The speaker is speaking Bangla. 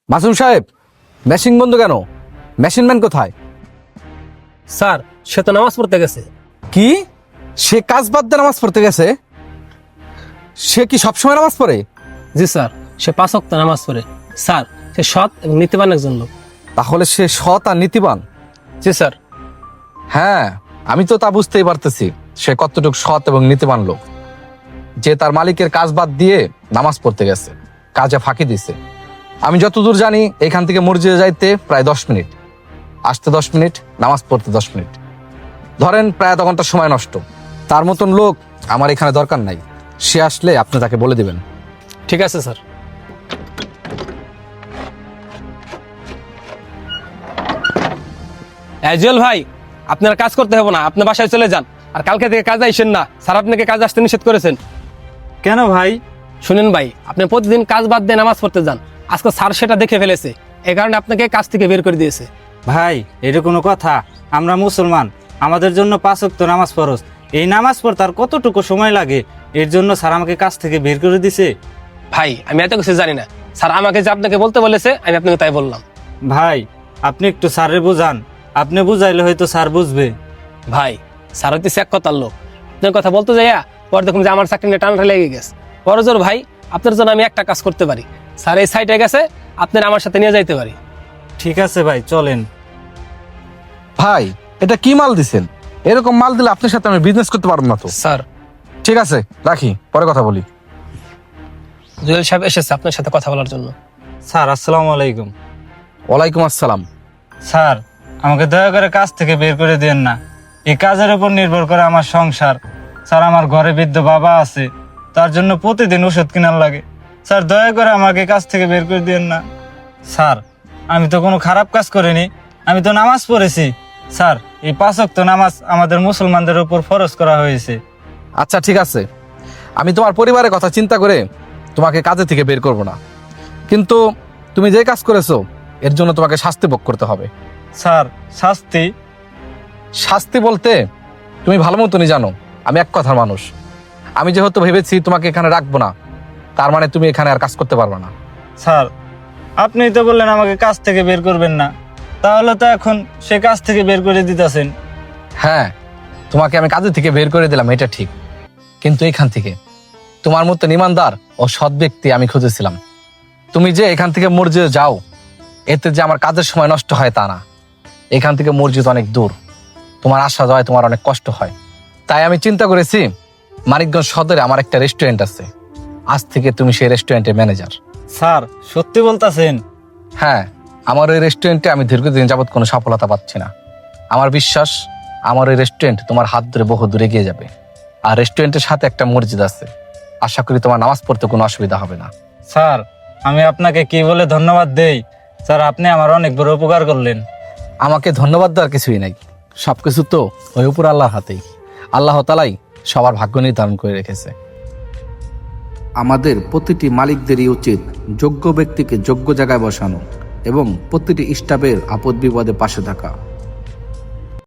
মাসুম সাহেব, মেশিন বন্ধ কেন? মেশিন ম্যান কোথায়? স্যার, সে তো নামাজ পড়তে গেছে। কি? সে কাজ বাদ দিয়ে নামাজ পড়তে গেছে? সে কি সবসময় নামাজ পড়ে? জি স্যার, সে 5 ওয়াক্ত নামাজ পড়ে। স্যার, সে সৎ এবং নীতিবান একজন লোক। তাহলে সে সৎ আর নীতিবান। জি স্যার। হ্যাঁ, আমি তো তা বুঝতেই পারতেছি সে কতটুকু সৎ এবং নীতিবান লোক, যে তার মালিকের কাজ বাদ দিয়ে নামাজ পড়তে গেছে, কাজে ফাঁকি দিছে। আমি যতদূর জানি এখান থেকে মসজিদে যাইতে প্রায় 10 মিনিট, আসতে 10 মিনিট, নামাজ পড়তে 10 মিনিট, ধরেন প্রায় আধা ঘন্টা সময় নষ্ট। তার মতন লোক আমার এখানে দরকার নাই। সে আসলে আপনি তাকে বলে দিবেন। ঠিক আছে স্যার। জুয়েল ভাই, আপনার কাজ করতে হবে না, আপনি বাসায় চলে যান। আর কালকে থেকে কাজ আইসেন না, স্যার আপনাকে কাজ আসতে নিষেধ করেছেন। কেন ভাই? শুনেন ভাই, আপনি প্রতিদিন কাজ বাদ দিয়ে নামাজ পড়তে যান। আজকে স্যার সেটা দেখে ফেলেছে, এই কারণে আপনাকে কাজ থেকে বের করে দিয়েছে। ভাই, এটা কোনো কথা? আমরা মুসলমান, আমাদের জন্য 5 ওয়াক্ত নামাজ ফরজ। এই নামাজ পড়তে আর কতটুকু সময় লাগে, এর জন্য স্যার আমাকে কাজ থেকে বের করে দিছে? ভাই, আমি এত কিছু জানি না। স্যার আমাকে যে আপনাকে বলতে বলেছে, আমি আপনাকে তাই বললাম। ভাই, আপনি একটু স্যারে বুঝান, আপনি বুঝাইলে হয়তো স্যার বুঝবে। ভাই, স্যার হইতেছে এক কথার লোক। আপনার কথা বলতে যাইয়া পরে দেখুন যে আমার চাকরি নিয়ে টানটা লেগে গেছে। বড়জোর ভাই, আপনার জন্য আমি একটা কাজ করতে পারি। স্যার এই সাইডে গেছে, আপনার আমার সাথে নিয়ে যাইতে পারি। ঠিক আছে ভাই, চলেন। ভাই, এটা কি মাল দিছেন? এরকম মাল দিলে আপনার সাথে আমি বিজনেস করতে পারবো না তো। স্যার, ঠিক আছে, রাখি, পরে কথা বলি। জুয়েল সাহেব এসেছে আপনার সাথে কথা বলার জন্য। স্যার, আসসালামু আলাইকুম। ওয়ালাইকুম আসসালাম। স্যার, আমাকে দয়া করে কাজ থেকে বের করে দিয়েন না। এই কাজের উপর নির্ভর করে আমার সংসার। স্যার, আমার ঘরে বৃদ্ধ বাবা আছে, তার জন্য প্রতিদিন ওষুধ কেনার লাগে। স্যার, দয়া করে আমাকে কাজ থেকে বের করে দিয়েন না। স্যার, আমি তো কোনো খারাপ কাজ করিনি, আমি তো নামাজ পড়েছি। স্যার, এই 5 ওয়াক্ত নামাজ আমাদের মুসলমানদের উপর ফরজ করা হয়েছে। আচ্ছা ঠিক আছে, আমি তোমার পরিবারের কথা চিন্তা করে তোমাকে কাজে থেকে বের করব না, কিন্তু তুমি যে কাজ করেছো এর জন্য তোমাকে শাস্তি ভোগ করতে হবে। স্যার, শাস্তি? শাস্তি বলতে তুমি ভালো মতনই জানো আমি এক কথার মানুষ। আমি যেহেতু ভেবেছি তোমাকে এখানে রাখবো না, তার মানে তুমি এখানে আর কাজ করতে পারবে না। স্যার, আপনিই তো বললেন আমাকে কাজ থেকে বের করবেন না, তাহলে তো এখন সে কাজ থেকে বের করে দিতেছেন। হ্যাঁ, তোমাকে আমি কাজে থেকে বের করে দিলাম, এটা ঠিক, কিন্তু এখান থেকে তোমার মতো ইমানদার ও সৎ ব্যক্তি আমি খুঁজেছিলাম। তুমি যে এখান থেকে মসজিদে যাও, এতে যে আমার কাজের সময় নষ্ট হয় তা না। এখান থেকে মসজিদ অনেক দূর, তোমার আসা যাওয়ায় তোমার অনেক কষ্ট হয়। তাই আমি চিন্তা করেছি মানিকগঞ্জ সদরে আমার একটা রেস্টুরেন্ট আছে, আজ থেকে তুমি সেই রেস্টুরেন্টের ম্যানেজার। স্যার, সত্যি বলতেছেন? হ্যাঁ, আমার ওই রেস্টুরেন্টে আমি দীর্ঘদিন যাবৎ কোনো সফলতা পাচ্ছি না। আমার বিশ্বাস আমার ওই রেস্টুরেন্ট তোমার হাত ধরে বহু দূরে এগিয়ে যাবে। আর রেস্টুরেন্টের সাথে একটা মসজিদ আছে, আশা করি তোমার নামাজ পড়তে কোনো অসুবিধা হবে না। স্যার, আমি আপনাকে কি বলে ধন্যবাদ দেই? স্যার, আপনি আমার অনেক বড় উপকার করলেন। আমাকে ধন্যবাদ দেওয়ার কিছুই নাই, সবকিছু তো ওই উপর আল্লাহর হাতেই। আল্লাহ তাআলাই সবার ভাগ্য নির্ধারণ করে রেখেছে। আমাদের প্রতিটি মালিকদেরই উচিত যোগ্য ব্যক্তিকে যোগ্য জায়গায় বসানো এবং প্রতিটি স্টাফের আপদ বিপদে পাশে থাকা।